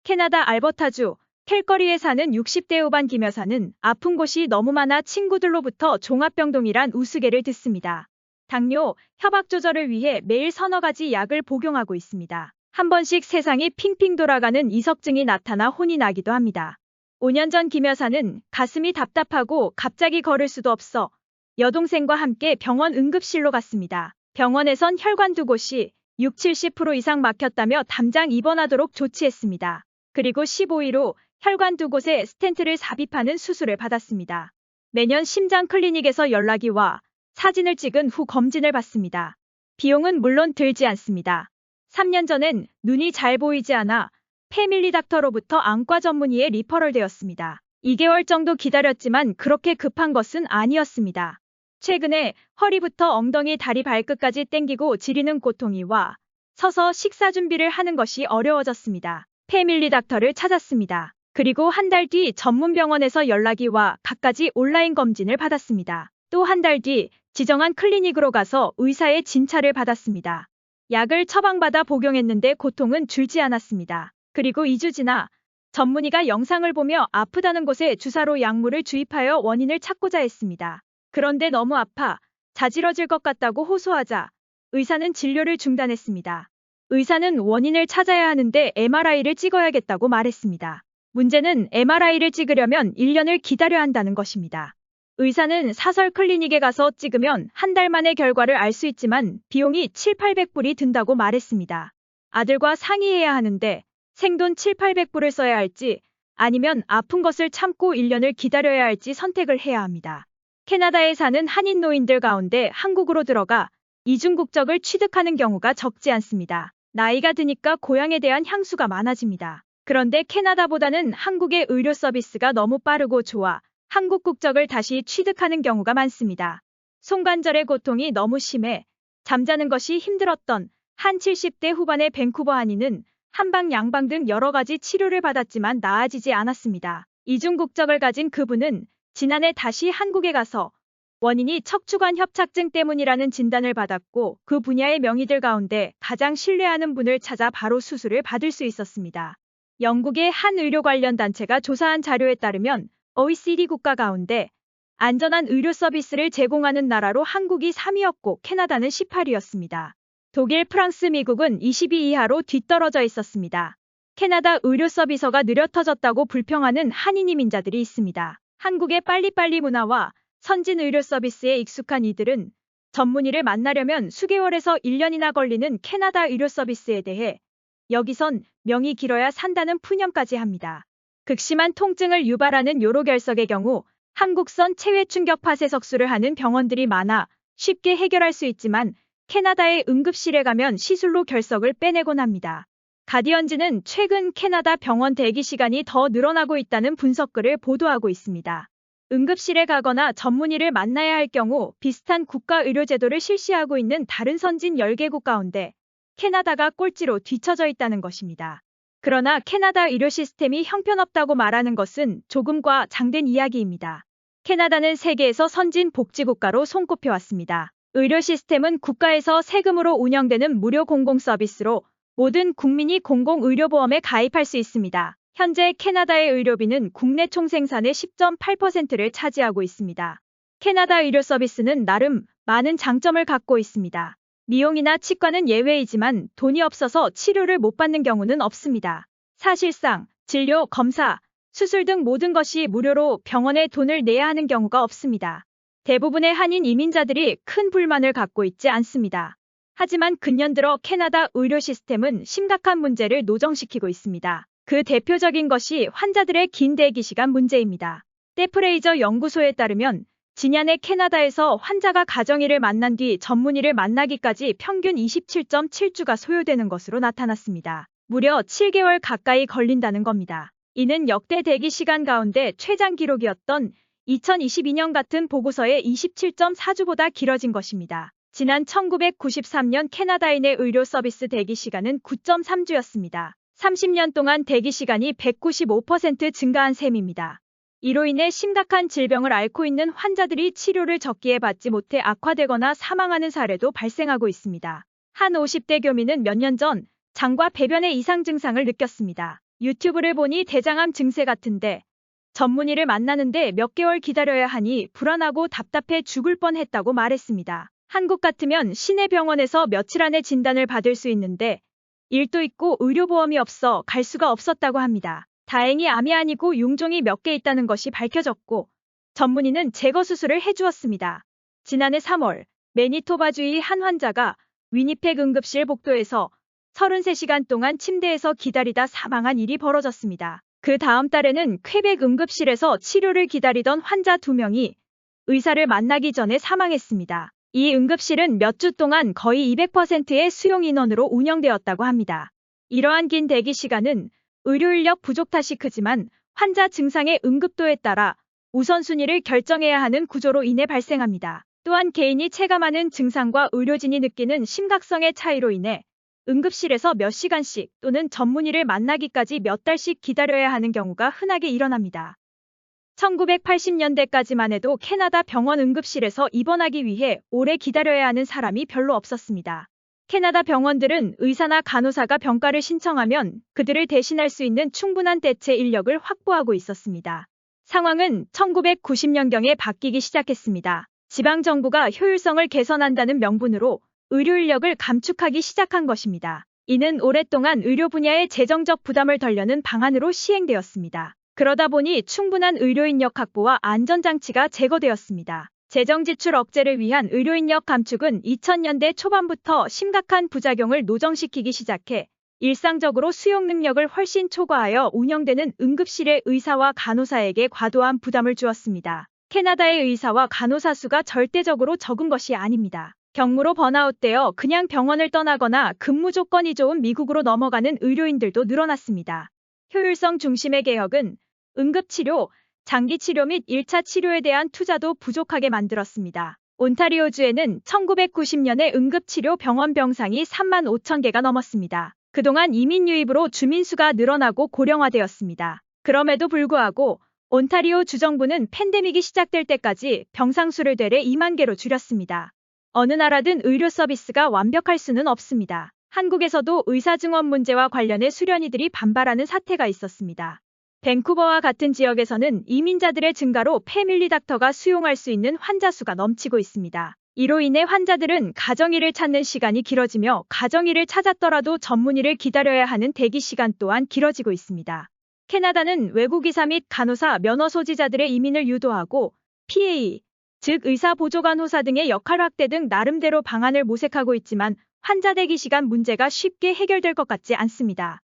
캐나다 알버타주 캘거리에 사는 60대 후반 김 여사는 아픈 곳이 너무 많아 친구들로부터 종합병동이란 우스개를 듣습니다. 당뇨, 혈압 조절을 위해 매일 서너 가지 약을 복용하고 있습니다. 한 번씩 세상이 핑핑 돌아가는 이석증이 나타나 혼이 나기도 합니다. 5년 전 김 여사는 가슴이 답답하고 갑자기 걸을 수도 없어 여동생과 함께 병원 응급실로 갔습니다. 병원에선 혈관 두 곳이 60-70% 이상 막혔다며 당장 입원하도록 조치했습니다. 그리고 15일 후 혈관 두 곳에 스텐트를 삽입하는 수술을 받았습니다. 매년 심장 클리닉에서 연락이 와 사진을 찍은 후 검진을 받습니다. 비용은 물론 들지 않습니다. 3년 전엔 눈이 잘 보이지 않아 패밀리 닥터로부터 안과 전문의에 리퍼럴 되었습니다. 2개월 정도 기다렸지만 그렇게 급한 것은 아니었습니다. 최근에 허리부터 엉덩이, 다리, 발끝까지 땡기고 지리는 고통이 와 서서 식사 준비를 하는 것이 어려워졌습니다. 패밀리 닥터를 찾았습니다. 그리고 한 달 뒤 전문 병원에서 연락이 와 갖가지 온라인 검진을 받았습니다. 또 한 달 뒤 지정한 클리닉으로 가서 의사의 진찰을 받았습니다. 약을 처방받아 복용했는데 고통은 줄지 않았습니다. 그리고 2주 지나 전문의가 영상을 보며 아프다는 곳에 주사로 약물을 주입하여 원인을 찾고자 했습니다. 그런데 너무 아파 자지러질 것 같다고 호소하자 의사는 진료를 중단했습니다. 의사는 원인을 찾아야 하는데 MRI를 찍어야겠다고 말했습니다. 문제는 MRI를 찍으려면 1년을 기다려야 한다는 것입니다. 의사는 사설 클리닉에 가서 찍으면 한 달 만에 결과를 알 수 있지만 비용이 700~800불이 든다고 말했습니다. 아들과 상의해야 하는데 생돈 700~800불을 써야 할지 아니면 아픈 것을 참고 1년을 기다려야 할지 선택을 해야 합니다. 캐나다에 사는 한인 노인들 가운데 한국으로 들어가 이중 국적을 취득하는 경우가 적지 않습니다. 나이가 드니까 고향에 대한 향수가 많아집니다. 그런데 캐나다보다는 한국의 의료 서비스가 너무 빠르고 좋아 한국 국적을 다시 취득하는 경우가 많습니다. 손관절의 고통이 너무 심해 잠자는 것이 힘들었던 한 70대 후반의 밴쿠버 한인은 한방 양방 등 여러 가지 치료를 받았지만 나아지지 않았습니다. 이중 국적을 가진 그분은 지난해 다시 한국에 가서 원인이 척추관 협착증 때문이라는 진단을 받았고 그 분야의 명의들 가운데 가장 신뢰하는 분을 찾아 바로 수술을 받을 수 있었습니다. 영국의 한 의료 관련 단체가 조사한 자료에 따르면 OECD 국가 가운데 안전한 의료 서비스를 제공하는 나라로 한국이 3위였고 캐나다는 18위였습니다. 독일, 프랑스, 미국은 20위 이하로 뒤떨어져 있었습니다. 캐나다 의료 서비스가 느려 터졌다고 불평하는 한인 이민자들이 있습니다. 한국의 빨리빨리 문화와 선진 의료 서비스에 익숙한 이들은 전문의를 만나려면 수개월에서 1년이나 걸리는 캐나다 의료 서비스에 대해 여기선 명이 길어야 산다는 푸념까지 합니다. 극심한 통증을 유발하는 요로결석의 경우 한국선 체외 충격 파쇄석술을 하는 병원들이 많아 쉽게 해결할 수 있지만 캐나다의 응급실에 가면 시술로 결석을 빼내곤 합니다. 가디언즈는 최근 캐나다 병원 대기 시간이 더 늘어나고 있다는 분석글을 보도하고 있습니다. 응급실에 가거나 전문의를 만나야 할 경우 비슷한 국가 의료제도를 실시하고 있는 다른 선진 10개국 가운데 캐나다가 꼴찌로 뒤처져 있다는 것입니다. 그러나 캐나다 의료 시스템이 형편없다고 말하는 것은 조금 과장된 이야기입니다. 캐나다는 세계에서 선진 복지국가로 손꼽혀왔습니다. 의료 시스템은 국가에서 세금으로 운영되는 무료 공공 서비스로 모든 국민이 공공의료보험에 가입할 수 있습니다. 현재 캐나다의 의료비는 국내 총생산의 10.8%를 차지하고 있습니다. 캐나다 의료 서비스는 나름 많은 장점을 갖고 있습니다. 미용이나 치과는 예외이지만 돈이 없어서 치료를 못 받는 경우는 없습니다. 사실상 진료, 검사, 수술 등 모든 것이 무료로 병원에 돈을 내야 하는 경우가 없습니다. 대부분의 한인 이민자들이 큰 불만을 갖고 있지 않습니다. 하지만 근년 들어 캐나다 의료 시스템은 심각한 문제를 노정시키고 있습니다. 그 대표적인 것이 환자들의 긴 대기 시간 문제입니다. 떼프레이저 연구소에 따르면 지난해 캐나다에서 환자가 가정의를 만난 뒤 전문의를 만나기까지 평균 27.7주가 소요되는 것으로 나타났습니다. 무려 7개월 가까이 걸린다는 겁니다. 이는 역대 대기 시간 가운데 최장 기록이었던 2022년 같은 보고서의 27.4주보다 길어진 것입니다. 지난 1993년 캐나다인의 의료 서비스 대기 시간은 9.3주였습니다. 30년 동안 대기 시간이 195% 증가한 셈입니다. 이로 인해 심각한 질병을 앓고 있는 환자들이 치료를 적기에 받지 못해 악화되거나 사망하는 사례도 발생하고 있습니다. 한 50대 교민은 몇 년 전 장과 배변의 이상 증상을 느꼈습니다. 유튜브를 보니 대장암 증세 같은데 전문의를 만나는데 몇 개월 기다려야 하니 불안하고 답답해 죽을 뻔했다고 말했습니다. 한국 같으면 시내 병원에서 며칠 안에 진단을 받을 수 있는데 일도 있고 의료보험이 없어 갈 수가 없었다고 합니다. 다행히 암이 아니고 용종이 몇 개 있다는 것이 밝혀졌고 전문의는 제거 수술을 해주었습니다. 지난해 3월 매니토바주의 한 환자가 위니펙 응급실 복도에서 33시간 동안 침대에서 기다리다 사망한 일이 벌어졌습니다. 그 다음 달에는 퀘벡 응급실에서 치료를 기다리던 환자 2명이 의사를 만나기 전에 사망했습니다. 이 응급실은 몇 주 동안 거의 200%의 수용 인원으로 운영되었다고 합니다. 이러한 긴 대기 시간은 의료 인력 부족 탓이 크지만 환자 증상의 응급도에 따라 우선순위를 결정해야 하는 구조로 인해 발생합니다. 또한 개인이 체감하는 증상과 의료진이 느끼는 심각성의 차이로 인해 응급실에서 몇 시간씩 또는 전문의를 만나기까지 몇 달씩 기다려야 하는 경우가 흔하게 일어납니다. 1980년대까지만 해도 캐나다 병원 응급실에서 입원하기 위해 오래 기다려야 하는 사람이 별로 없었습니다. 캐나다 병원들은 의사나 간호사가 병가를 신청하면 그들을 대신할 수 있는 충분한 대체 인력을 확보하고 있었습니다. 상황은 1990년경에 바뀌기 시작했습니다. 지방정부가 효율성을 개선한다는 명분으로 의료 인력을 감축하기 시작한 것입니다. 이는 오랫동안 의료 분야의 재정적 부담을 덜려는 방안으로 시행되었습니다. 그러다 보니 충분한 의료인력 확보와 안전장치가 제거되었습니다. 재정지출 억제를 위한 의료인력 감축은 2000년대 초반부터 심각한 부작용을 노정시키기 시작해 일상적으로 수용 능력을 훨씬 초과하여 운영되는 응급실의 의사와 간호사에게 과도한 부담을 주었습니다. 캐나다의 의사와 간호사 수가 절대적으로 적은 것이 아닙니다. 경무로 번아웃되어 그냥 병원을 떠나거나 근무 조건이 좋은 미국으로 넘어가는 의료인들도 늘어났습니다. 효율성 중심의 개혁은 응급치료, 장기치료 및 1차 치료에 대한 투자도 부족하게 만들었습니다. 온타리오주에는 1990년에 응급치료 병원 병상이 3만 5천 개가 넘었습니다. 그동안 이민 유입으로 주민 수가 늘어나고 고령화되었습니다. 그럼에도 불구하고 온타리오 주정부는 팬데믹이 시작될 때까지 병상 수를 되레 2만 개로 줄였습니다. 어느 나라든 의료 서비스가 완벽할 수는 없습니다. 한국에서도 의사 증원 문제와 관련해 수련의들이 반발하는 사태가 있었습니다. 밴쿠버와 같은 지역에서는 이민자들의 증가로 패밀리 닥터가 수용할 수 있는 환자 수가 넘치고 있습니다. 이로 인해 환자들은 가정의를 찾는 시간이 길어지며 가정의를 찾았더라도 전문의를 기다려야 하는 대기 시간 또한 길어지고 있습니다. 캐나다는 외국의사 및 간호사 면허 소지자들의 이민을 유도하고 PA, 즉 의사보조간호사 등의 역할 확대 등 나름대로 방안을 모색하고 있지만 환자 대기 시간 문제가 쉽게 해결될 것 같지 않습니다.